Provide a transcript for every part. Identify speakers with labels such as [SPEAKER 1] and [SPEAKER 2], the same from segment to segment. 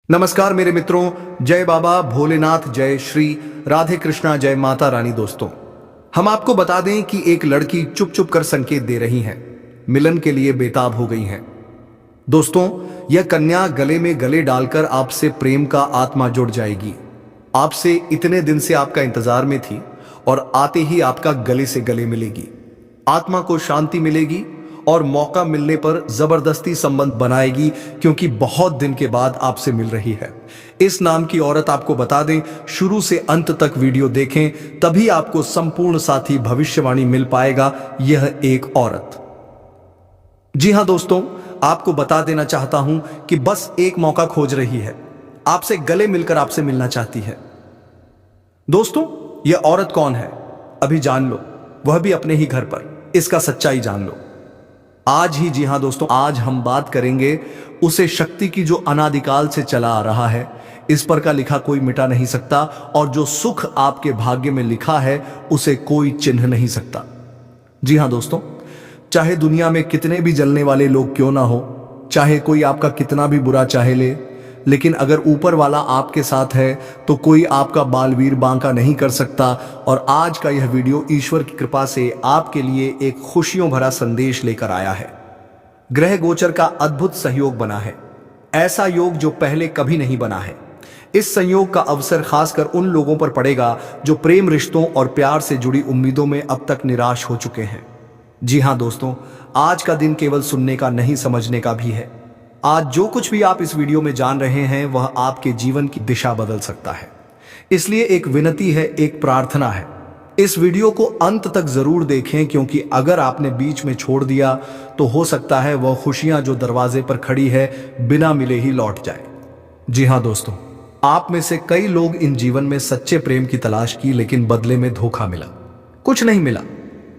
[SPEAKER 1] नमस्कार मेरे मित्रों, जय बाबा भोलेनाथ, जय श्री राधे कृष्णा, जय माता रानी। दोस्तों, हम आपको बता दें कि एक लड़की चुप चुप कर संकेत दे रही है, मिलन के लिए बेताब हो गई है। दोस्तों, यह कन्या गले में गले डालकर आपसे प्रेम का आत्मा जुड़ जाएगी। आपसे इतने दिन से आपका इंतजार में थी और आते ही आपका गले से गले मिलेगी। आत्मा को शांति मिलेगी और मौका मिलने पर जबरदस्ती संबंध बनाएगी, क्योंकि बहुत दिन के बाद आपसे मिल रही है। इस नाम की औरत, आपको बता दें, शुरू से अंत तक वीडियो देखें, तभी आपको संपूर्ण साथी भविष्यवाणी मिल पाएगा। यह एक औरत, जी हां दोस्तों, आपको बता देना चाहता हूं कि बस एक मौका खोज रही है, आपसे गले मिलकर आपसे मिलना चाहती है। दोस्तों, यह औरत कौन है अभी जान लो, वह भी अपने ही घर पर। इसका सच्चाई जान लो आज ही। जी हां दोस्तों, आज हम बात करेंगे उसे शक्ति की जो अनादिकाल से चला आ रहा है। इस पर का लिखा कोई मिटा नहीं सकता, और जो सुख आपके भाग्य में लिखा है उसे कोई चिन्ह नहीं सकता। जी हां दोस्तों, चाहे दुनिया में कितने भी जलने वाले लोग क्यों ना हो, चाहे कोई आपका कितना भी बुरा चाहे ले, लेकिन अगर ऊपर वाला आपके साथ है तो कोई आपका बालवीर बांका नहीं कर सकता। और आज का यह वीडियो ईश्वर की कृपा से आपके लिए एक खुशियों भरा संदेश लेकर आया है। ग्रह गोचर का अद्भुत सहयोग बना है, ऐसा योग जो पहले कभी नहीं बना है। इस संयोग का अवसर खासकर उन लोगों पर पड़ेगा जो प्रेम रिश्तों और प्यार से जुड़ी उम्मीदों में अब तक निराश हो चुके हैं। जी हां दोस्तों, आज का दिन केवल सुनने का नहीं, समझने का भी है। आज जो कुछ भी आप इस वीडियो में जान रहे हैं वह आपके जीवन की दिशा बदल सकता है। इसलिए एक विनती है, एक प्रार्थना है, इस वीडियो को अंत तक जरूर देखें, क्योंकि अगर आपने बीच में छोड़ दिया तो हो सकता है वह खुशियां जो दरवाजे पर खड़ी है बिना मिले ही लौट जाए। जी हां दोस्तों, आप में से कई लोग इन जीवन में सच्चे प्रेम की तलाश की, लेकिन बदले में धोखा मिला, कुछ नहीं मिला।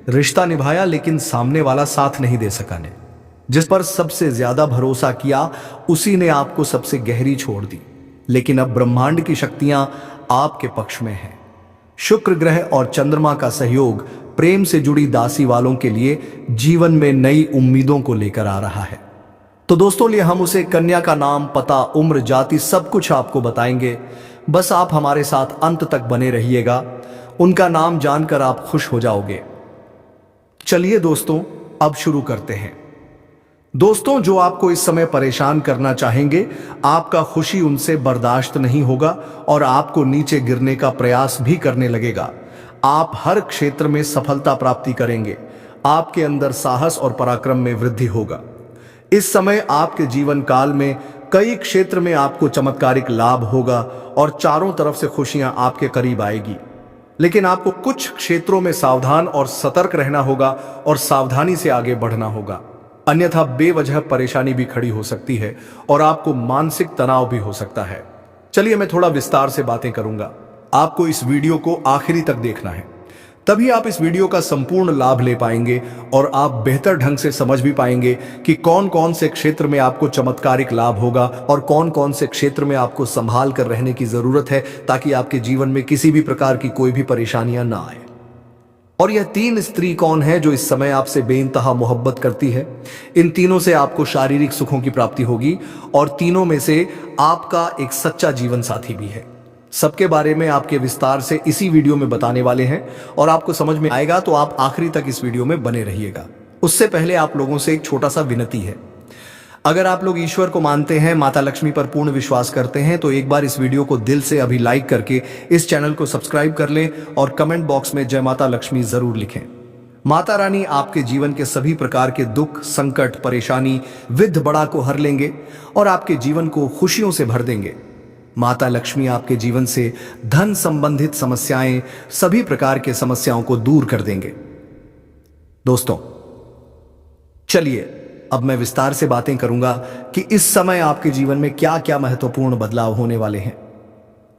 [SPEAKER 1] रिश्ता निभाया लेकिन सामने वाला साथ नहीं दे सका ने। जिस पर सबसे ज्यादा भरोसा किया उसी ने आपको सबसे गहरी छोड़ दी। लेकिन अब ब्रह्मांड की शक्तियां आपके पक्ष में हैं। शुक्र ग्रह और चंद्रमा का सहयोग प्रेम से जुड़ी दासी वालों के लिए जीवन में नई उम्मीदों को लेकर आ रहा है। तो दोस्तों, लिए हम उसे कन्या का नाम, पता, उम्र, जाति सब कुछ आपको बताएंगे। बस आप हमारे साथ अंत तक बने रहिएगा। उनका नाम जानकर आप खुश हो जाओगे। चलिए दोस्तों, अब शुरू करते हैं। दोस्तों, जो आपको इस समय परेशान करना चाहेंगे, आपका खुशी उनसे बर्दाश्त नहीं होगा और आपको नीचे गिरने का प्रयास भी करने लगेगा। आप हर क्षेत्र में सफलता प्राप्ति करेंगे। आपके अंदर साहस और पराक्रम में वृद्धि होगा। इस समय आपके जीवन काल में कई क्षेत्र में आपको चमत्कारिक लाभ होगा और चारों तरफ से खुशियां आपके करीब आएगी। लेकिन आपको कुछ क्षेत्रों में सावधान और सतर्क रहना होगा और सावधानी से आगे बढ़ना होगा, अन्यथा बेवजह परेशानी भी खड़ी हो सकती है और आपको मानसिक तनाव भी हो सकता है। चलिए, मैं थोड़ा विस्तार से बातें करूंगा। आपको इस वीडियो को आखिरी तक देखना है, तभी आप इस वीडियो का संपूर्ण लाभ ले पाएंगे और आप बेहतर ढंग से समझ भी पाएंगे कि कौन कौन से क्षेत्र में आपको चमत्कारिक लाभ होगा और कौन कौन से क्षेत्र में आपको संभाल कर रहने की जरूरत है, ताकि आपके जीवन में किसी भी प्रकार की कोई भी परेशानियां ना आए। और यह तीन स्त्री कौन है जो इस समय आपसे बेइंतहा मोहब्बत करती है? इन तीनों से आपको शारीरिक सुखों की प्राप्ति होगी और तीनों में से आपका एक सच्चा जीवन साथी भी है। सबके बारे में आपके विस्तार से इसी वीडियो में बताने वाले हैं और आपको समझ में आएगा, तो आप आखिरी तक इस वीडियो में बने रहिएगा। उससे पहले आप लोगों से एक छोटा सा विनती है। अगर आप लोग ईश्वर को मानते हैं, माता लक्ष्मी पर पूर्ण विश्वास करते हैं, तो एक बार इस वीडियो को दिल से अभी लाइक करके इस चैनल को सब्सक्राइब कर लें और कमेंट बॉक्स में जय माता लक्ष्मी जरूर लिखें। माता रानी आपके जीवन के सभी प्रकार के दुख, संकट, परेशानी, विघ्न बड़ा को हर लेंगे और आपके जीवन को खुशियों से भर देंगे। माता लक्ष्मी आपके जीवन से धन संबंधित समस्याएं, सभी प्रकार के समस्याओं को दूर कर देंगे। दोस्तों, चलिए अब मैं विस्तार से बातें करूंगा कि इस समय आपके जीवन में क्या क्या महत्वपूर्ण बदलाव होने वाले हैं।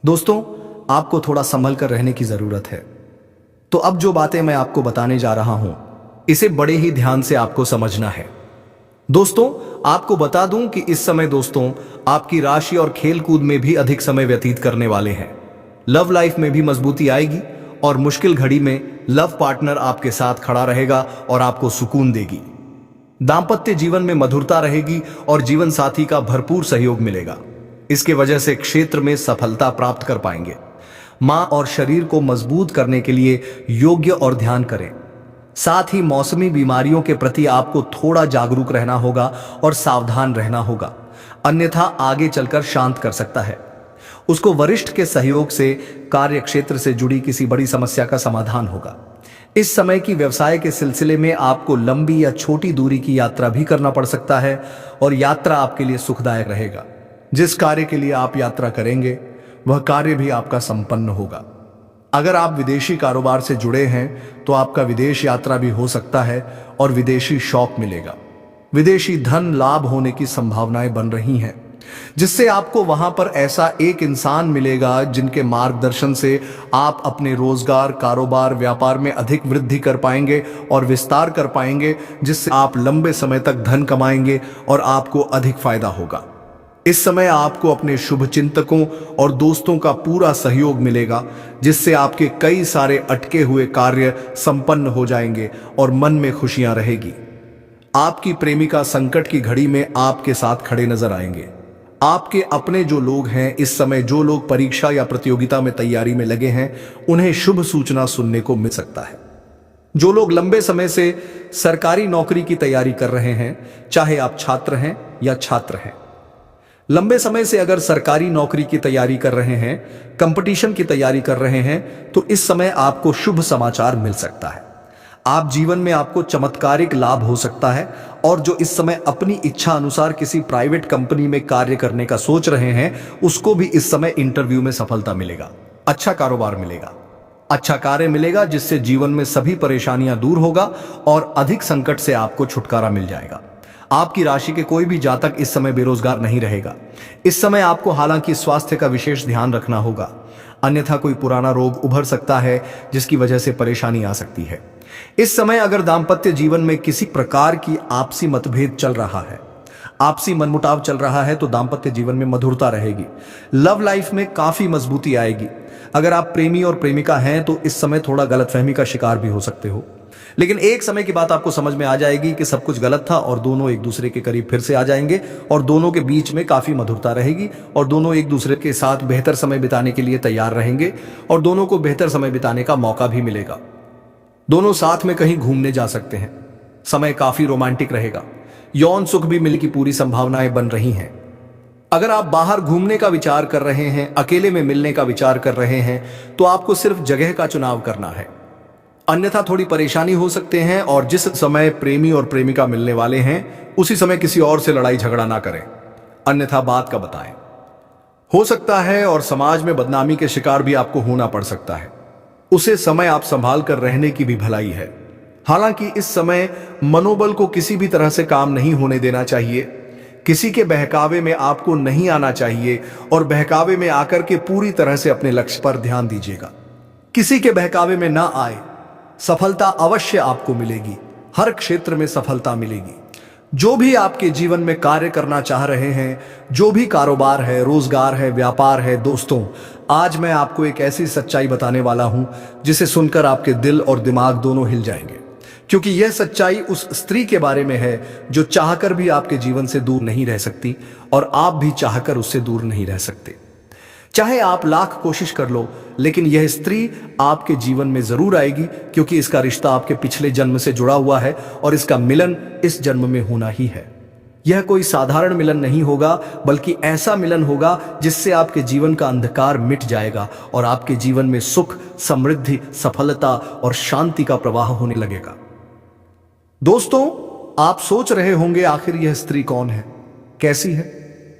[SPEAKER 1] दोस्तों, आपको थोड़ा संभल कर रहने की जरूरत है। तो अब जो बातें मैं आपको बताने जा रहा हूं, इसे बड़े ही ध्यान से आपको समझना है। दोस्तों, आपको बता दूं कि इस समय दोस्तों आपकी राशि और खेलकूद में भी अधिक समय व्यतीत करने वाले हैं। लव लाइफ में भी मजबूती आएगी और मुश्किल घड़ी में लव पार्टनर आपके साथ खड़ा रहेगा और आपको सुकून देगी। दांपत्य जीवन में मधुरता रहेगी और जीवन साथी का भरपूर सहयोग मिलेगा। इसके वजह से क्षेत्र में सफलता प्राप्त कर पाएंगे। मां और शरीर को मजबूत करने के लिए योग्य और ध्यान करें। साथ ही मौसमी बीमारियों के प्रति आपको थोड़ा जागरूक रहना होगा और सावधान रहना होगा, अन्यथा आगे चलकर शांत कर सकता है। उसको वरिष्ठ के सहयोग से कार्य क्षेत्र से जुड़ी किसी बड़ी समस्या का समाधान होगा। इस समय की व्यवसाय के सिलसिले में आपको लंबी या छोटी दूरी की यात्रा भी करना पड़ सकता है और यात्रा आपके लिए सुखदायक रहेगा। जिस कार्य के लिए आप यात्रा करेंगे वह कार्य भी आपका संपन्न होगा। अगर आप विदेशी कारोबार से जुड़े हैं तो आपका विदेश यात्रा भी हो सकता है और विदेशी शौक मिलेगा। विदेशी धन लाभ होने की संभावनाएं बन रही हैं, जिससे आपको वहां पर ऐसा एक इंसान मिलेगा जिनके मार्गदर्शन से आप अपने रोजगार, कारोबार, व्यापार में अधिक वृद्धि कर पाएंगे और विस्तार कर पाएंगे, जिससे आप लंबे समय तक धन कमाएंगे और आपको अधिक फायदा होगा। इस समय आपको अपने शुभ चिंतकों और दोस्तों का पूरा सहयोग मिलेगा, जिससे आपके कई सारे अटके हुए कार्य संपन्न हो जाएंगे और मन में खुशियां रहेगी। आपकी प्रेमिका संकट की घड़ी में आपके साथ खड़े नजर आएंगे। आपके अपने जो लोग हैं, इस समय जो लोग परीक्षा या प्रतियोगिता में तैयारी में लगे हैं, उन्हें शुभ सूचना सुनने को मिल सकता है। जो लोग लंबे समय से सरकारी नौकरी की तैयारी कर रहे हैं, चाहे आप छात्र हैं या छात्र हैं, लंबे समय से अगर सरकारी नौकरी की तैयारी कर रहे हैं, कंपटीशन की तैयारी कर रहे हैं, तो इस समय आपको शुभ समाचार मिल सकता है। आप जीवन में आपको चमत्कारिक लाभ हो सकता है और जो इस समय अपनी इच्छा अनुसार किसी प्राइवेट कंपनी में कार्य करने का सोच रहे हैं, उसको भी इस समय इंटरव्यू में सफलता मिलेगा। अच्छा कारोबार मिलेगा, अच्छा कार्य मिलेगा, जिससे जीवन में सभी परेशानियां दूर होगा और अधिक संकट से आपको छुटकारा मिल जाएगा। आपकी राशि के कोई भी जातक इस समय बेरोजगार नहीं रहेगा। इस समय आपको हालांकि स्वास्थ्य का विशेष ध्यान रखना होगा, अन्यथा कोई पुराना रोग उभर सकता है जिसकी वजह से परेशानी आ सकती है। इस समय अगर दांपत्य जीवन में किसी प्रकार की आपसी मतभेद चल रहा है, आपसी मनमुटाव चल रहा है, तो दांपत्य जीवन में मधुरता रहेगी। लव लाइफ में काफी मजबूती आएगी। अगर आप प्रेमी और प्रेमिका हैं तो इस समय थोड़ा गलतफहमी का शिकार भी हो सकते हो, लेकिन एक समय की बात आपको समझ में आ जाएगी कि सब कुछ गलत था और दोनों एक दूसरे के करीब फिर से आ जाएंगे और दोनों के बीच में काफी मधुरता रहेगी और दोनों एक दूसरे के साथ बेहतर समय बिताने के लिए तैयार रहेंगे और दोनों को बेहतर समय बिताने का मौका भी मिलेगा। दोनों साथ में कहीं घूमने जा सकते हैं। समय काफी रोमांटिक रहेगा। यौन सुख भी मिलने की पूरी संभावनाएं बन रही हैं। अगर आप बाहर घूमने का विचार कर रहे हैं, अकेले में मिलने का विचार कर रहे हैं, तो आपको सिर्फ जगह का चुनाव करना है, अन्यथा थोड़ी परेशानी हो सकते हैं। और जिस समय प्रेमी और प्रेमिका मिलने वाले हैं, उसी समय किसी और से लड़ाई झगड़ा ना करें, अन्यथा बात का बताएं। हो सकता है और समाज में बदनामी के शिकार भी आपको होना पड़ सकता है। उसे समय आप संभाल कर रहने की भी भलाई है। हालांकि इस समय मनोबल को किसी भी तरह से काम नहीं होने देना चाहिए। किसी के बहकावे में आपको नहीं आना चाहिए और बहकावे में आकर के पूरी तरह से अपने लक्ष्य पर ध्यान दीजिएगा। किसी के बहकावे में ना आए। सफलता अवश्य आपको मिलेगी, हर क्षेत्र में सफलता मिलेगी। जो भी आपके जीवन में कार्य करना चाह रहे हैं, जो भी कारोबार है, रोजगार है, व्यापार है, दोस्तों, आज मैं आपको एक ऐसी सच्चाई बताने वाला हूं जिसे सुनकर आपके दिल और दिमाग दोनों हिल जाएंगे, क्योंकि यह सच्चाई उस स्त्री के बारे में है जो चाहकर भी आपके जीवन से दूर नहीं रह सकती और आप भी चाहकर उससे दूर नहीं रह सकते। चाहे आप लाख कोशिश कर लो, लेकिन यह स्त्री आपके जीवन में जरूर आएगी, क्योंकि इसका रिश्ता आपके पिछले जन्म से जुड़ा हुआ है और इसका मिलन इस जन्म में होना ही है। यह कोई साधारण मिलन नहीं होगा, बल्कि ऐसा मिलन होगा जिससे आपके जीवन का अंधकार मिट जाएगा और आपके जीवन में सुख, समृद्धि, सफलता और शांति का प्रवाह होने लगेगा। दोस्तों, आप सोच रहे होंगे आखिर यह स्त्री कौन है, कैसी है,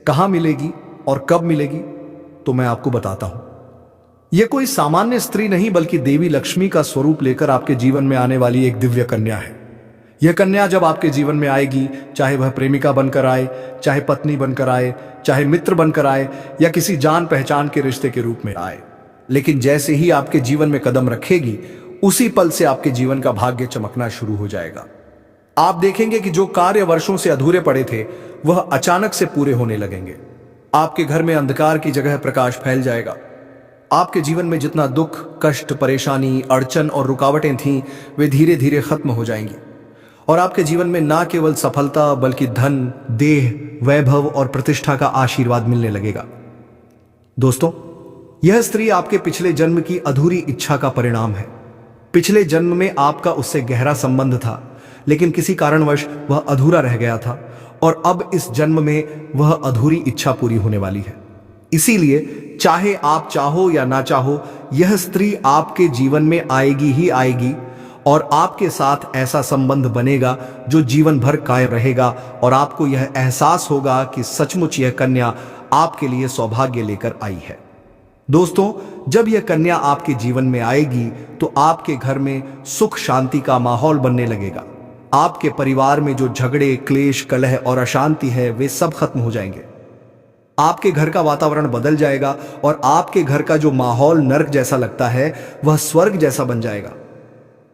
[SPEAKER 1] कहां मिलेगी और कब मिलेगी? तो मैं आपको बताता हूं। यह कोई सामान्य स्त्री नहीं, बल्कि देवी लक्ष्मी का स्वरूप लेकर आपके जीवन में आने वाली एक दिव्य कन्या है। यह कन्या जब आपके जीवन में आएगी, चाहे वह प्रेमिका बनकर आए, चाहे पत्नी बनकर आए, चाहे मित्र बनकर आए या किसी जान पहचान के रिश्ते के रूप में आए, लेकिन जैसे ही आपके जीवन में कदम रखेगी, उसी पल से आपके जीवन का भाग्य चमकना शुरू हो जाएगा। आप देखेंगे कि जो कार्य वर्षों से अधूरे पड़े थे, वह अचानक से पूरे होने लगेंगे। आपके घर में अंधकार की जगह प्रकाश फैल जाएगा। आपके जीवन में जितना दुख, कष्ट, परेशानी, अड़चन और रुकावटें थीं, वे धीरे धीरे खत्म हो जाएंगी और आपके जीवन में ना केवल सफलता बल्कि धन, देह, वैभव और प्रतिष्ठा का आशीर्वाद मिलने लगेगा। दोस्तों, यह स्त्री आपके पिछले जन्म की अधूरी इच्छा का परिणाम है। पिछले जन्म में आपका उससे गहरा संबंध था, लेकिन किसी कारणवश वह अधूरा रह गया था और अब इस जन्म में वह अधूरी इच्छा पूरी होने वाली है। इसीलिए चाहे आप चाहो या ना चाहो, यह स्त्री आपके जीवन में आएगी ही आएगी और आपके साथ ऐसा संबंध बनेगा जो जीवन भर कायम रहेगा और आपको यह एहसास होगा कि सचमुच यह कन्या आपके लिए सौभाग्य लेकर आई है। दोस्तों, जब यह कन्या आपके जीवन में आएगी तो आपके घर में सुख शांति का माहौल बनने लगेगा। आपके परिवार में जो झगड़े, क्लेश, कलह और अशांति है वे सब खत्म हो जाएंगे। आपके घर का वातावरण बदल जाएगा और आपके घर का जो माहौल नर्क जैसा लगता है वह स्वर्ग जैसा बन जाएगा।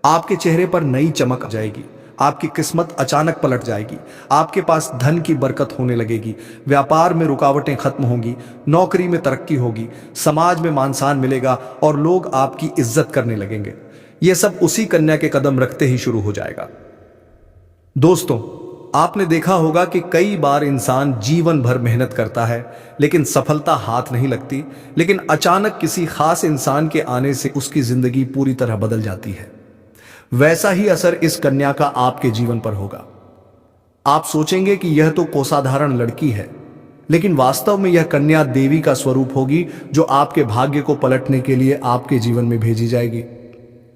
[SPEAKER 1] आपके चेहरे पर नई चमक आ जाएगी, आपकी किस्मत अचानक पलट जाएगी, आपके पास धन की बरकत होने लगेगी, व्यापार में रुकावटें खत्म होंगी, नौकरी में तरक्की होगी, समाज में मान सम्मान मिलेगा और लोग आपकी इज्जत करने लगेंगे। यह सब उसी कन्या के कदम रखते ही शुरू हो जाएगा। दोस्तों, आपने देखा होगा कि कई बार इंसान जीवन भर मेहनत करता है लेकिन सफलता हाथ नहीं लगती, लेकिन अचानक किसी खास इंसान के आने से उसकी जिंदगी पूरी तरह बदल जाती है। वैसा ही असर इस कन्या का आपके जीवन पर होगा। आप सोचेंगे कि यह तो असाधारण लड़की है, लेकिन वास्तव में यह कन्या देवी का स्वरूप होगी जो आपके भाग्य को पलटने के लिए आपके जीवन में भेजी जाएगी।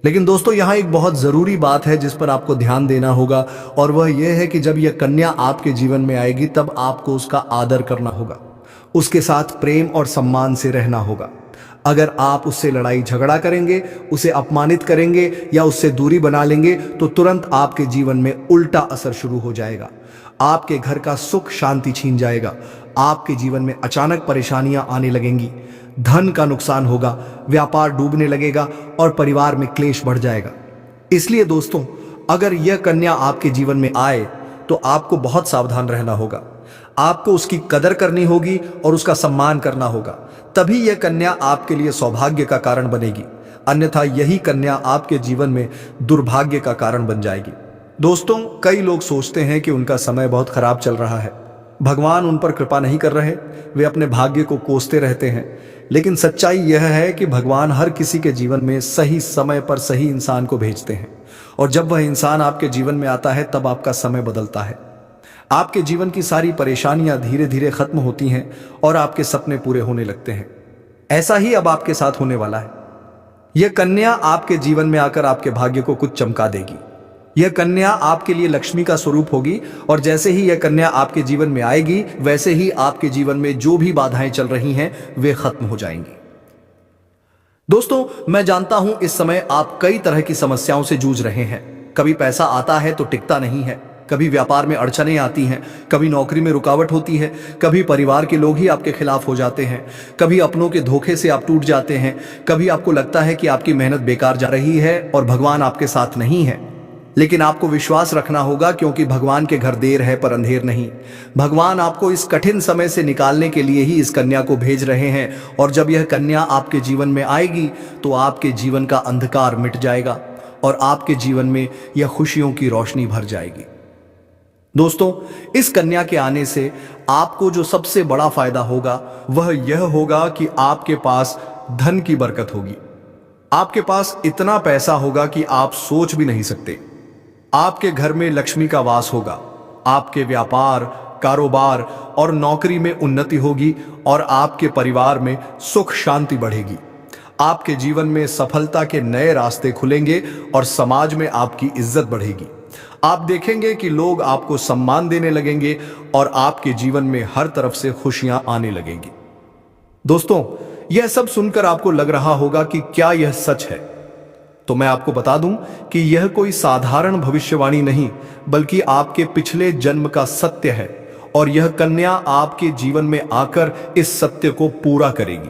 [SPEAKER 1] लेकिन दोस्तों, यहां एक बहुत जरूरी बात है जिस पर आपको ध्यान देना होगा और वह यह है कि जब यह कन्या आपके जीवन में आएगी तब आपको उसका आदर करना होगा, उसके साथ प्रेम और सम्मान से रहना होगा। अगर आप उससे लड़ाई झगड़ा करेंगे, उसे अपमानित करेंगे या उससे दूरी बना लेंगे तो तुरंत आपके जीवन में उल्टा असर शुरू हो जाएगा। आपके घर का सुख शांति छीन जाएगा, आपके जीवन में अचानक परेशानियां आने लगेंगी, धन का नुकसान होगा, व्यापार डूबने लगेगा और परिवार में क्लेश बढ़ जाएगा। इसलिए दोस्तों, अगर यह कन्या आपके जीवन में आए तो आपको बहुत सावधान रहना होगा। आपको उसकी कदर करनी होगी और उसका सम्मान करना होगा, तभी यह कन्या आपके लिए सौभाग्य का कारण बनेगी। अन्यथा यही कन्या आपके जीवन में दुर्भाग्य का कारण बन जाएगी। दोस्तों, कई लोग सोचते हैं कि उनका समय बहुत खराब चल रहा है, भगवान उन पर कृपा नहीं कर रहे, वे अपने भाग्य को कोसते रहते हैं। लेकिन सच्चाई यह है कि भगवान हर किसी के जीवन में सही समय पर सही इंसान को भेजते हैं और जब वह इंसान आपके जीवन में आता है तब आपका समय बदलता है। आपके जीवन की सारी परेशानियां धीरे धीरे खत्म होती हैं और आपके सपने पूरे होने लगते हैं। ऐसा ही अब आपके साथ होने वाला है। यह कन्या आपके जीवन में आकर आपके भाग्य को कुछ चमका देगी। यह कन्या आपके लिए लक्ष्मी का स्वरूप होगी और जैसे ही यह कन्या आपके जीवन में आएगी वैसे ही आपके जीवन में जो भी बाधाएं चल रही हैं वे खत्म हो जाएंगी। दोस्तों, मैं जानता हूं इस समय आप कई तरह की समस्याओं से जूझ रहे हैं। कभी पैसा आता है तो टिकता नहीं है, कभी व्यापार में अड़चनें आती हैं, कभी नौकरी में रुकावट होती है, कभी परिवार के लोग ही आपके खिलाफ हो जाते हैं, कभी अपनों के धोखे से आप टूट जाते हैं, कभी आपको लगता है कि आपकी मेहनत बेकार जा रही है और भगवान आपके साथ नहीं है। लेकिन आपको विश्वास रखना होगा, क्योंकि भगवान के घर देर है पर अंधेर नहीं। भगवान आपको इस कठिन समय से निकालने के लिए ही इस कन्या को भेज रहे हैं और जब यह कन्या आपके जीवन में आएगी तो आपके जीवन का अंधकार मिट जाएगा और आपके जीवन में यह खुशियों की रोशनी भर जाएगी। दोस्तों, इस कन्या के आने से आपको जो सबसे बड़ा फायदा होगा वह यह होगा कि आपके पास धन की बरकत होगी। आपके पास इतना पैसा होगा कि आप सोच भी नहीं सकते। आपके घर में लक्ष्मी का वास होगा, आपके व्यापार, कारोबार और नौकरी में उन्नति होगी और आपके परिवार में सुख शांति बढ़ेगी। आपके जीवन में सफलता के नए रास्ते खुलेंगे और समाज में आपकी इज्जत बढ़ेगी। आप देखेंगे कि लोग आपको सम्मान देने लगेंगे और आपके जीवन में हर तरफ से खुशियां आने लगेंगी। दोस्तों, यह सब सुनकर आपको लग रहा होगा कि क्या यह सच है? तो मैं आपको बता दूं कि यह कोई साधारण भविष्यवाणी नहीं, बल्कि आपके पिछले जन्म का सत्य है और यह कन्या आपके जीवन में आकर इस सत्य को पूरा करेगी।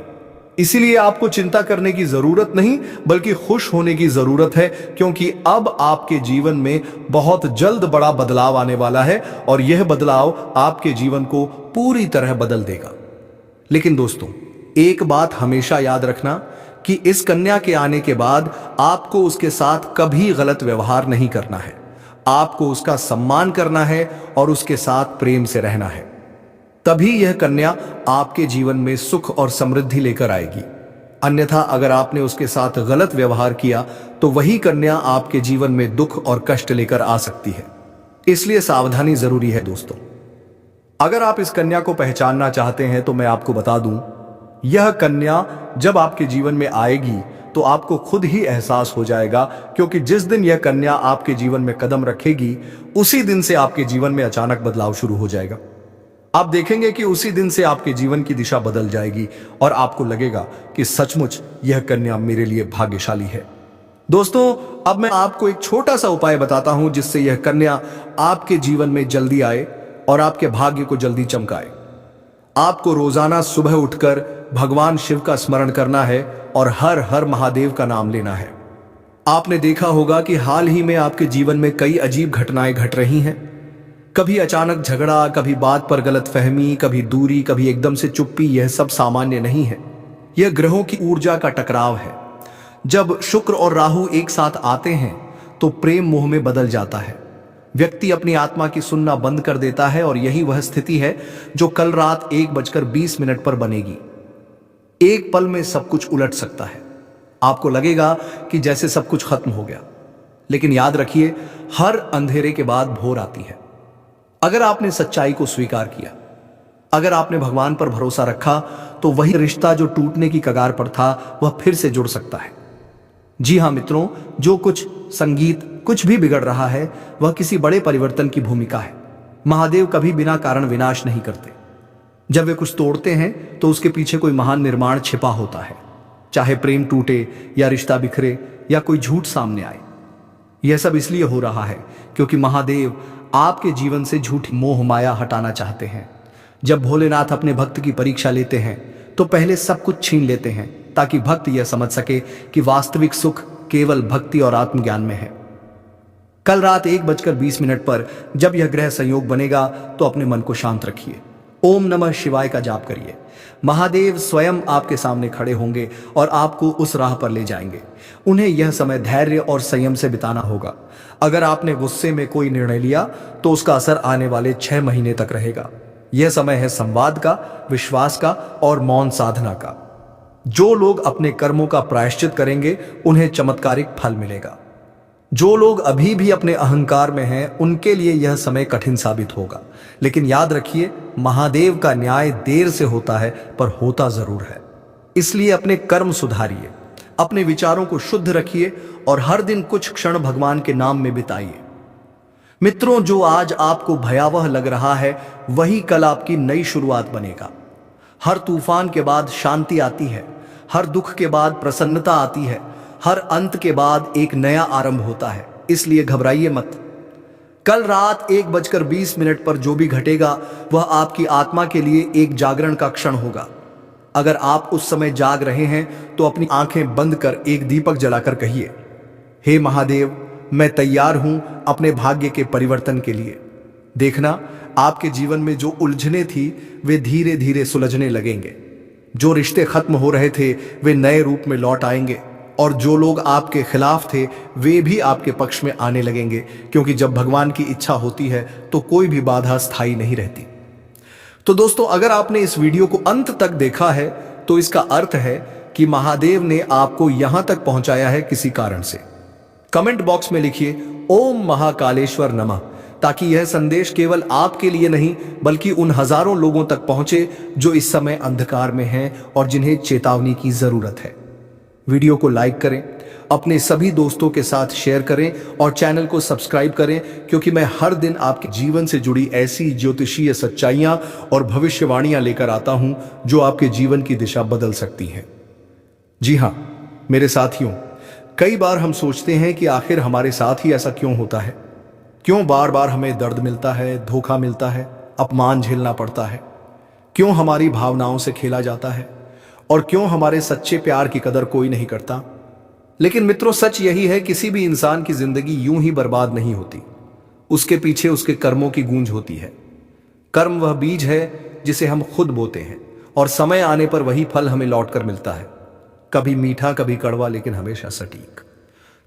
[SPEAKER 1] इसीलिए आपको चिंता करने की जरूरत नहीं, बल्कि खुश होने की जरूरत है, क्योंकि अब आपके जीवन में बहुत जल्द बड़ा बदलाव आने वाला है और यह बदलाव आपके जीवन को पूरी तरह बदल देगा। लेकिन दोस्तों, एक बात हमेशा याद रखना कि इस कन्या के आने के बाद आपको उसके साथ कभी गलत व्यवहार नहीं करना है। आपको उसका सम्मान करना है और उसके साथ प्रेम से रहना है। तभी यह कन्या आपके जीवन में सुख और समृद्धि लेकर आएगी। अन्यथा अगर आपने उसके साथ गलत व्यवहार किया तो वही कन्या आपके जीवन में दुख और कष्ट लेकर आ सकती है। इसलिए सावधानी जरूरी है दोस्तों। अगर आप इस कन्या को पहचानना चाहते हैं तो मैं आपको बता दूं, यह कन्या जब आपके जीवन में आएगी तो आपको खुद ही एहसास हो जाएगा, क्योंकि जिस दिन यह कन्या आपके जीवन में कदम रखेगी उसी दिन से आपके जीवन में अचानक बदलाव शुरू हो जाएगा। आप देखेंगे कि उसी दिन से आपके जीवन की दिशा बदल जाएगी और आपको लगेगा कि सचमुच यह कन्या मेरे लिए भाग्यशाली है। दोस्तों, अब मैं आपको एक छोटा सा उपाय बताता हूं जिससे यह कन्या आपके जीवन में जल्दी आए और आपके भाग्य को जल्दी चमकाए। आपको रोजाना सुबह उठकर भगवान शिव का स्मरण करना है और हर हर महादेव का नाम लेना है। आपने देखा होगा कि हाल ही में आपके जीवन में कई अजीब घटनाएं घट रही हैं। कभी अचानक झगड़ा, कभी बात पर गलतफहमी, कभी दूरी, कभी एकदम से चुप्पी। यह सब सामान्य नहीं है, यह ग्रहों की ऊर्जा का टकराव है। जब शुक्र और राहु एक साथ आते हैं तो प्रेम मोह में बदल जाता है। व्यक्ति अपनी आत्मा की सुनना बंद कर देता है और यही वह स्थिति है जो कल रात 1:20 पर बनेगी। एक पल में सब कुछ उलट सकता है। आपको लगेगा कि जैसे सब कुछ खत्म हो गया, लेकिन याद रखिए, हर अंधेरे के बाद भोर आती है। अगर आपने सच्चाई को स्वीकार किया, अगर आपने भगवान पर भरोसा रखा, तो वही रिश्ता जो टूटने की कगार पर था वह फिर से जुड़ सकता है। जी हां मित्रों, जो कुछ संगीत कुछ भी बिगड़ रहा है वह किसी बड़े परिवर्तन की भूमिका है। महादेव कभी बिना कारण विनाश नहीं करते। जब वे कुछ तोड़ते हैं तो उसके पीछे कोई महान निर्माण छिपा होता है। चाहे प्रेम टूटे या रिश्ता बिखरे या कोई झूठ सामने आए, यह सब इसलिए हो रहा है क्योंकि महादेव आपके जीवन से झूठी मोह माया हटाना चाहते हैं। जब भोलेनाथ अपने भक्त की परीक्षा लेते हैं तो पहले सब कुछ छीन लेते हैं ताकि भक्त यह समझ सके कि वास्तविक सुख केवल भक्ति और आत्मज्ञान में है। कल रात 1:20 पर जब यह ग्रह संयोग बनेगा तो अपने मन को शांत रखिए। ओम नमः शिवाय का जाप करिए। महादेव स्वयं आपके सामने खड़े होंगे और आपको उस राह पर ले जाएंगे। उन्हें यह समय धैर्य और संयम से बिताना होगा। अगर आपने गुस्से में कोई निर्णय लिया तो उसका असर आने वाले 6 महीने तक रहेगा। यह समय है संवाद का, विश्वास का और मौन साधना का। जो लोग अपने कर्मों का प्रायश्चित करेंगे उन्हें चमत्कारिक फल मिलेगा। जो लोग अभी भी अपने अहंकार में हैं उनके लिए यह समय कठिन साबित होगा, लेकिन याद रखिए, महादेव का न्याय देर से होता है पर होता जरूर है। इसलिए अपने कर्म सुधारिए, अपने विचारों को शुद्ध रखिए और हर दिन कुछ क्षण भगवान के नाम में बिताइए। मित्रों, जो आज आपको भयावह लग रहा है वही कल आपकी नई शुरुआत बनेगा। हर तूफान के बाद शांति आती है, हर दुख के बाद प्रसन्नता आती है, हर अंत के बाद एक नया आरंभ होता है। इसलिए घबराइए मत। कल रात 1:20 पर जो भी घटेगा वह आपकी आत्मा के लिए एक जागरण का क्षण होगा। अगर आप उस समय जाग रहे हैं तो अपनी आंखें बंद कर एक दीपक जलाकर कहिए, हे महादेव, मैं तैयार हूं अपने भाग्य के परिवर्तन के लिए। देखना, आपके जीवन में जो उलझने थी वे धीरे धीरे सुलझने लगेंगे। जो रिश्ते खत्म हो रहे थे वे नए रूप में लौट आएंगे और जो लोग आपके खिलाफ थे वे भी आपके पक्ष में आने लगेंगे, क्योंकि जब भगवान की इच्छा होती है तो कोई भी बाधा स्थायी नहीं रहती। तो दोस्तों, अगर आपने इस वीडियो को अंत तक देखा है तो इसका अर्थ है कि महादेव ने आपको यहां तक पहुंचाया है किसी कारण से। कमेंट बॉक्स में लिखिए ओम महाकालेश्वर नमः, ताकि यह संदेश केवल आपके लिए नहीं बल्कि उन हजारों लोगों तक पहुंचे जो इस समय अंधकार में हैं और जिन्हें चेतावनी की जरूरत है। वीडियो को लाइक करें, अपने सभी दोस्तों के साथ शेयर करें और चैनल को सब्सक्राइब करें, क्योंकि मैं हर दिन आपके जीवन से जुड़ी ऐसी ज्योतिषीय सच्चाइयां और भविष्यवाणियां लेकर आता हूं जो आपके जीवन की दिशा बदल सकती हैं। जी हां मेरे साथियों, कई बार हम सोचते हैं कि आखिर हमारे साथ ही ऐसा क्यों होता है। क्यों बार बार हमें दर्द मिलता है, धोखा मिलता है, अपमान झेलना पड़ता है। क्यों हमारी भावनाओं से खेला जाता है और क्यों हमारे सच्चे प्यार की कदर कोई नहीं करता। लेकिन मित्रों, सच यही है, किसी भी इंसान की जिंदगी यूं ही बर्बाद नहीं होती। उसके पीछे उसके कर्मों की गूंज होती है। कर्म वह बीज है जिसे हम खुद बोते हैं और समय आने पर वही फल हमें लौटकर मिलता है। कभी मीठा, कभी कड़वा, लेकिन हमेशा सटीक।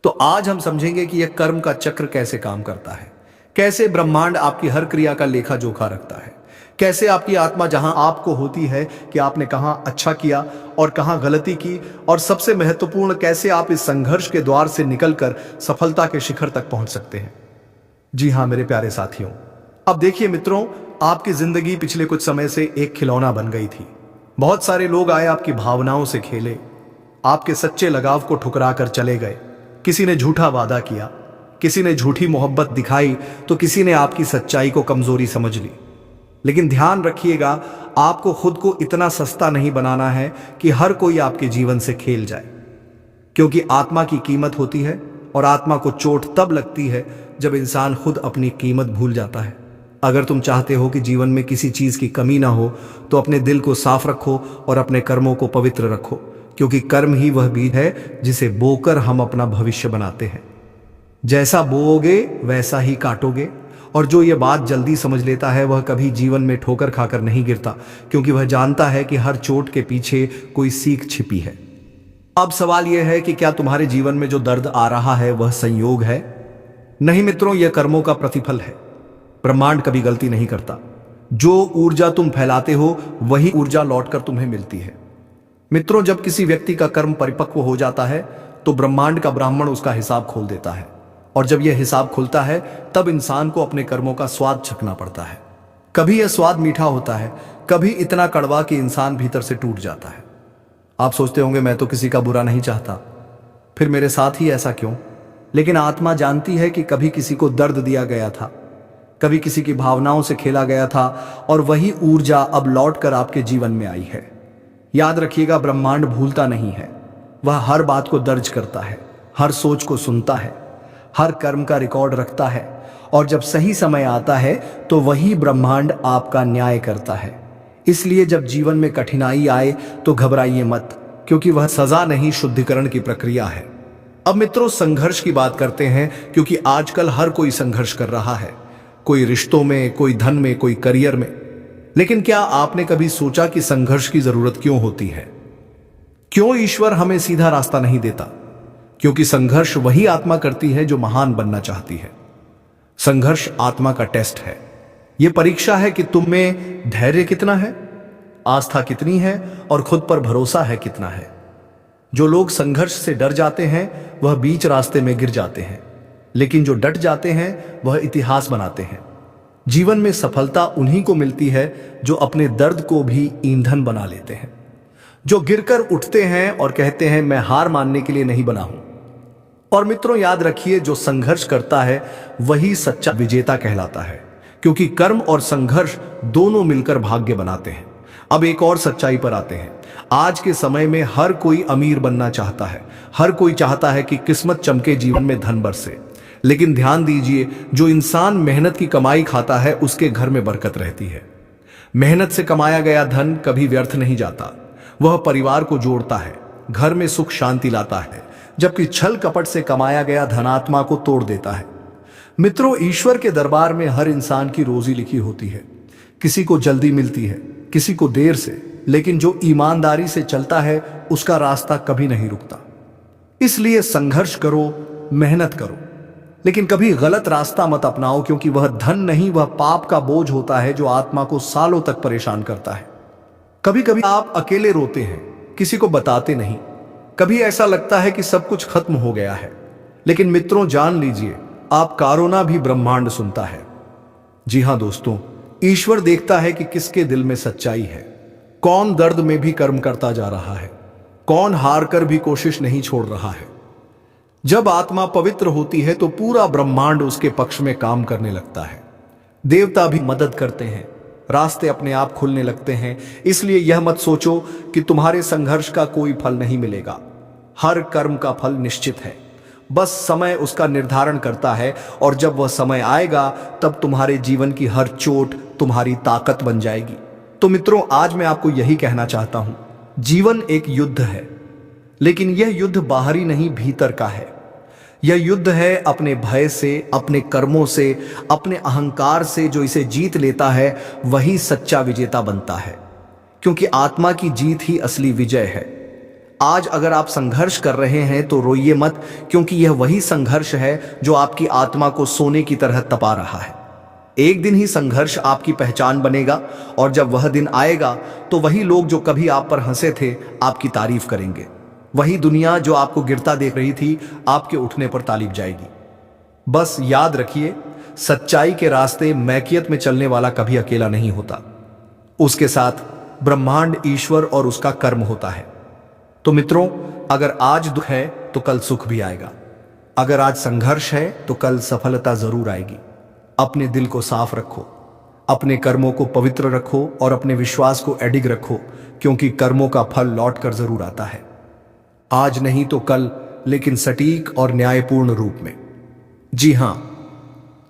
[SPEAKER 1] तो आज हम समझेंगे कि यह कर्म का चक्र कैसे काम करता है। कैसे ब्रह्मांड आपकी हर क्रिया का लेखा जोखा रखता है, कैसे आपकी आत्मा जहां आपको होती है कि आपने कहां अच्छा किया और कहां गलती की, और सबसे महत्वपूर्ण कैसे आप इस संघर्ष के द्वार से निकलकर सफलता के शिखर तक पहुंच सकते हैं। जी हां मेरे प्यारे साथियों, अब देखिए मित्रों, आपकी जिंदगी पिछले कुछ समय से एक खिलौना बन गई थी। बहुत सारे लोग आए, आपकी भावनाओं से खेले, आपके सच्चे लगाव को ठुकरा कर चले गए। किसी ने झूठा वादा किया, किसी ने झूठी मोहब्बत दिखाई, तो किसी ने आपकी सच्चाई को कमजोरी समझ ली। लेकिन ध्यान रखिएगा, आपको खुद को इतना सस्ता नहीं बनाना है कि हर कोई आपके जीवन से खेल जाए, क्योंकि आत्मा की कीमत होती है और आत्मा को चोट तब लगती है जब इंसान खुद अपनी कीमत भूल जाता है। अगर तुम चाहते हो कि जीवन में किसी चीज की कमी ना हो, तो अपने दिल को साफ रखो और अपने कर्मों को पवित्र रखो, क्योंकि कर्म ही वह बीज है जिसे बोकर हम अपना भविष्य बनाते हैं। जैसा बोओगे वैसा ही काटोगे, और जो ये बात जल्दी समझ लेता है वह कभी जीवन में ठोकर खाकर नहीं गिरता, क्योंकि वह जानता है कि हर चोट के पीछे कोई सीख छिपी है। अब सवाल यह है कि क्या तुम्हारे जीवन में जो दर्द आ रहा है वह संयोग है? नहीं मित्रों, यह कर्मों का प्रतिफल है। ब्रह्मांड कभी गलती नहीं करता। जो ऊर्जा तुम फैलाते हो वही ऊर्जा लौटकर तुम्हें मिलती है। मित्रों, जब किसी व्यक्ति का कर्म परिपक्व हो जाता है तो ब्रह्मांड का ब्राह्मण उसका हिसाब खोल देता है, और जब यह हिसाब खुलता है तब इंसान को अपने कर्मों का स्वाद चखना पड़ता है। कभी यह स्वाद मीठा होता है, कभी इतना कड़वा कि इंसान भीतर से टूट जाता है। आप सोचते होंगे मैं तो किसी का बुरा नहीं चाहता, फिर मेरे साथ ही ऐसा क्यों? लेकिन आत्मा जानती है कि कभी किसी को दर्द दिया गया था, कभी किसी की भावनाओं से खेला गया था, और वही ऊर्जा अब लौटकर आपके जीवन में आई है। याद रखिएगा, ब्रह्मांड भूलता नहीं है। वह हर बात को दर्ज करता है, हर सोच को सुनता है, हर कर्म का रिकॉर्ड रखता है, और जब सही समय आता है तो वही ब्रह्मांड आपका न्याय करता है। इसलिए जब जीवन में कठिनाई आए तो घबराइए मत, क्योंकि वह सजा नहीं, शुद्धिकरण की प्रक्रिया है। अब मित्रों, संघर्ष की बात करते हैं, क्योंकि आजकल हर कोई संघर्ष कर रहा है, कोई रिश्तों में, कोई धन में, कोई करियर में। लेकिन क्या आपने कभी सोचा कि संघर्ष की जरूरत क्यों होती है? क्यों ईश्वर हमें सीधा रास्ता नहीं देता? क्योंकि संघर्ष वही आत्मा करती है जो महान बनना चाहती है। संघर्ष आत्मा का टेस्ट है। यह परीक्षा है कि तुम में धैर्य कितना है, आस्था कितनी है, और खुद पर भरोसा है कितना है। जो लोग संघर्ष से डर जाते हैं वह बीच रास्ते में गिर जाते हैं, लेकिन जो डट जाते हैं वह इतिहास बनाते हैं। जीवन में सफलता उन्हीं को मिलती है जो अपने दर्द को भी ईंधन बना लेते हैं, जो गिरकर उठते हैं और कहते हैं मैं हार मानने के लिए नहीं बना हूं। और मित्रों, याद रखिए, जो संघर्ष करता है वही सच्चा विजेता कहलाता है, क्योंकि कर्म और संघर्ष दोनों मिलकर भाग्य बनाते हैं। अब एक और सच्चाई पर आते हैं। आज के समय में हर कोई अमीर बनना चाहता है, हर कोई चाहता है कि किस्मत चमके, जीवन में धन बरसे। लेकिन ध्यान दीजिए, जो इंसान मेहनत की कमाई खाता है उसके घर में बरकत रहती है। मेहनत से कमाया गया धन कभी व्यर्थ नहीं जाता, वह परिवार को जोड़ता है, घर में सुख शांति लाता है, जबकि छल कपट से कमाया गया धन आत्मा को तोड़ देता है। मित्रों, ईश्वर के दरबार में हर इंसान की रोजी लिखी होती है। किसी को जल्दी मिलती है, किसी को देर से, लेकिन जो ईमानदारी से चलता है उसका रास्ता कभी नहीं रुकता। इसलिए संघर्ष करो, मेहनत करो, लेकिन कभी गलत रास्ता मत अपनाओ, क्योंकि वह धन नहीं, वह पाप का बोझ होता है जो आत्मा को सालों तक परेशान करता है। कभी कभी आप अकेले रोते हैं, किसी को बताते नहीं। कभी ऐसा लगता है कि सब कुछ खत्म हो गया है, लेकिन मित्रों जान लीजिए, आपका रोना भी ब्रह्मांड सुनता है। जी हां दोस्तों, ईश्वर देखता है कि किसके दिल में सच्चाई है, कौन दर्द में भी कर्म करता जा रहा है, कौन हार कर भी कोशिश नहीं छोड़ रहा है। जब आत्मा पवित्र होती है तो पूरा ब्रह्मांड उसके पक्ष में काम करने लगता है। देवता भी मदद करते हैं, रास्ते अपने आप खुलने लगते हैं। इसलिए यह मत सोचो कि तुम्हारे संघर्ष का कोई फल नहीं मिलेगा। हर कर्म का फल निश्चित है, बस समय उसका निर्धारण करता है, और जब वह समय आएगा तब तुम्हारे जीवन की हर चोट तुम्हारी ताकत बन जाएगी। तो मित्रों, आज मैं आपको यही कहना चाहता हूं, जीवन एक युद्ध है, लेकिन यह युद्ध बाहरी नहीं, भीतर का है। यह युद्ध है अपने भय से, अपने कर्मों से, अपने अहंकार से। जो इसे जीत लेता है वही सच्चा विजेता बनता है, क्योंकि आत्मा की जीत ही असली विजय है। आज अगर आप संघर्ष कर रहे हैं तो रोइए मत, क्योंकि यह वही संघर्ष है जो आपकी आत्मा को सोने की तरह तपा रहा है। एक दिन ही संघर्ष आपकी पहचान बनेगा, और जब वह दिन आएगा तो वही लोग जो कभी आप पर हंसे थे आपकी तारीफ करेंगे। वही दुनिया जो आपको गिरता देख रही थी आपके उठने पर ताली बजाएगी। बस याद रखिए, सच्चाई के रास्ते मैकियत में चलने वाला कभी अकेला नहीं होता। उसके साथ ब्रह्मांड, ईश्वर और उसका कर्म होता है। तो मित्रों, अगर आज दुख है तो कल सुख भी आएगा। अगर आज संघर्ष है तो कल सफलता जरूर आएगी। अपने दिल को साफ रखो, अपने कर्मों को पवित्र रखो और अपने विश्वास को अडिग रखो, क्योंकि कर्मों का फल लौट कर जरूर आता है। आज नहीं तो कल, लेकिन सटीक और न्यायपूर्ण रूप में। जी हां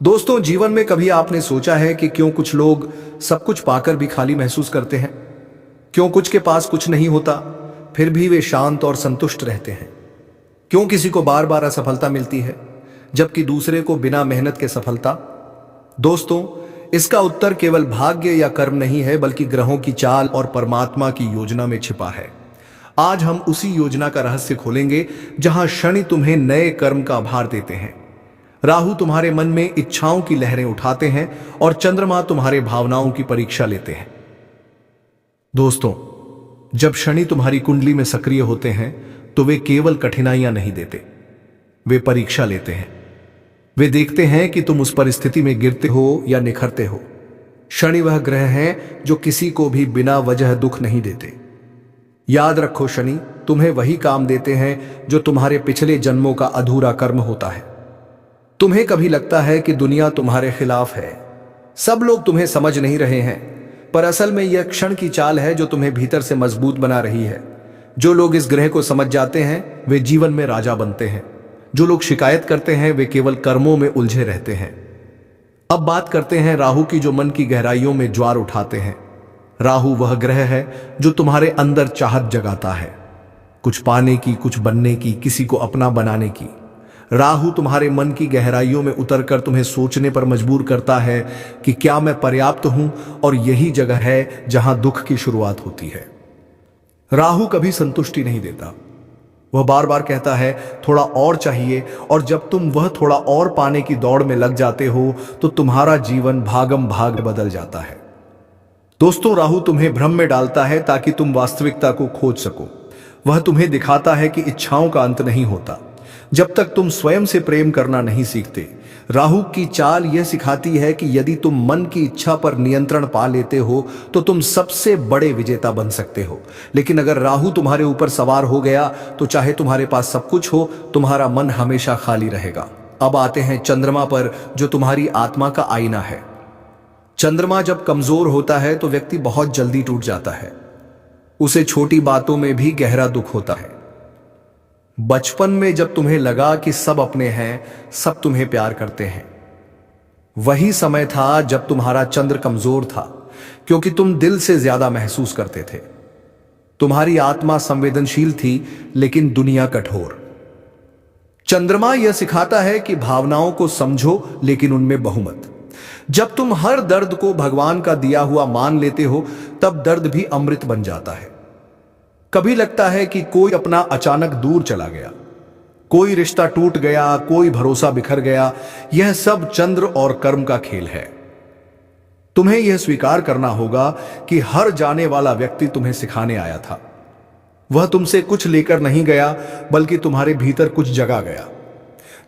[SPEAKER 1] दोस्तों, जीवन में कभी आपने सोचा है कि क्यों कुछ लोग सब कुछ पाकर भी खाली महसूस करते हैं? क्यों कुछ के पास कुछ नहीं होता फिर भी वे शांत और संतुष्ट रहते हैं? क्यों किसी को बार बार असफलता मिलती है जबकि दूसरे को बिना मेहनत के सफलता? दोस्तों, इसका उत्तर केवल भाग्य या कर्म नहीं है, बल्कि ग्रहों की चाल और परमात्मा की योजना में छिपा है। आज हम उसी योजना का रहस्य खोलेंगे जहां शनि तुम्हें नए कर्म का भार देते हैं, राहु तुम्हारे मन में इच्छाओं की लहरें उठाते हैं और चंद्रमा तुम्हारे भावनाओं की परीक्षा लेते हैं। दोस्तों, जब शनि तुम्हारी कुंडली में सक्रिय होते हैं तो वे केवल कठिनाइयां नहीं देते, वे परीक्षा लेते हैं। वे देखते हैं कि तुम उस परिस्थिति में गिरते हो या निखरते हो। शनि वह ग्रह हैं जो किसी को भी बिना वजह दुख नहीं देते। याद रखो, शनि तुम्हें वही काम देते हैं जो तुम्हारे पिछले जन्मों का अधूरा कर्म होता है। तुम्हें कभी लगता है कि दुनिया तुम्हारे खिलाफ है, सब लोग तुम्हें समझ नहीं रहे हैं, पर असल में यह क्षण की चाल है जो तुम्हें भीतर से मजबूत बना रही है। जो लोग इस ग्रह को समझ जाते हैं वे जीवन में राजा बनते हैं। जो लोग शिकायत करते हैं वे केवल कर्मों में उलझे रहते हैं। अब बात करते हैं राहु की, जो मन की गहराइयों में ज्वार उठाते हैं। राहु वह ग्रह है जो तुम्हारे अंदर चाहत जगाता है, कुछ पाने की, कुछ बनने की, किसी को अपना बनाने की। राहु तुम्हारे मन की गहराइयों में उतरकर तुम्हें सोचने पर मजबूर करता है कि क्या मैं पर्याप्त हूं, और यही जगह है जहां दुख की शुरुआत होती है। राहु कभी संतुष्टि नहीं देता, वह बार बार कहता है थोड़ा और चाहिए, और जब तुम वह थोड़ा और पाने की दौड़ में लग जाते हो तो तुम्हारा जीवन भागम भाग बदल जाता है। दोस्तों, राहु तुम्हें भ्रम में डालता है ताकि तुम वास्तविकता को खोज सको। वह तुम्हें दिखाता है कि इच्छाओं का अंत नहीं होता जब तक तुम स्वयं से प्रेम करना नहीं सीखते। राहु की चाल यह सिखाती है कि यदि तुम मन की इच्छा पर नियंत्रण पा लेते हो तो तुम सबसे बड़े विजेता बन सकते हो। लेकिन अगर राहु तुम्हारे ऊपर सवार हो गया तो चाहे तुम्हारे पास सब कुछ हो, तुम्हारा मन हमेशा खाली रहेगा। अब आते हैं चंद्रमा पर, जो तुम्हारी आत्मा का आईना है। चंद्रमा जब कमजोर होता है तो व्यक्ति बहुत जल्दी टूट जाता है। उसे छोटी बातों में भी गहरा दुख होता है। बचपन में जब तुम्हें लगा कि सब अपने हैं, सब तुम्हें प्यार करते हैं, वही समय था जब तुम्हारा चंद्र कमजोर था, क्योंकि तुम दिल से ज्यादा महसूस करते थे। तुम्हारी आत्मा संवेदनशील थी लेकिन दुनिया कठोर। चंद्रमा यह सिखाता है कि भावनाओं को समझो लेकिन उनमें बहुमत। जब तुम हर दर्द को भगवान का दिया हुआ मान लेते हो तब दर्द भी अमृत बन जाता है। कभी लगता है कि कोई अपना अचानक दूर चला गया, कोई रिश्ता टूट गया, कोई भरोसा बिखर गया। यह सब चंद्र और कर्म का खेल है। तुम्हें यह स्वीकार करना होगा कि हर जाने वाला व्यक्ति तुम्हें सिखाने आया था। वह तुमसे कुछ लेकर नहीं गया, बल्कि तुम्हारे भीतर कुछ जगा गया।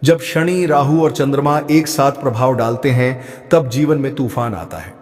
[SPEAKER 1] जब शनि, राहु और चंद्रमा एक साथ प्रभाव डालते हैं तब जीवन में तूफान आता है।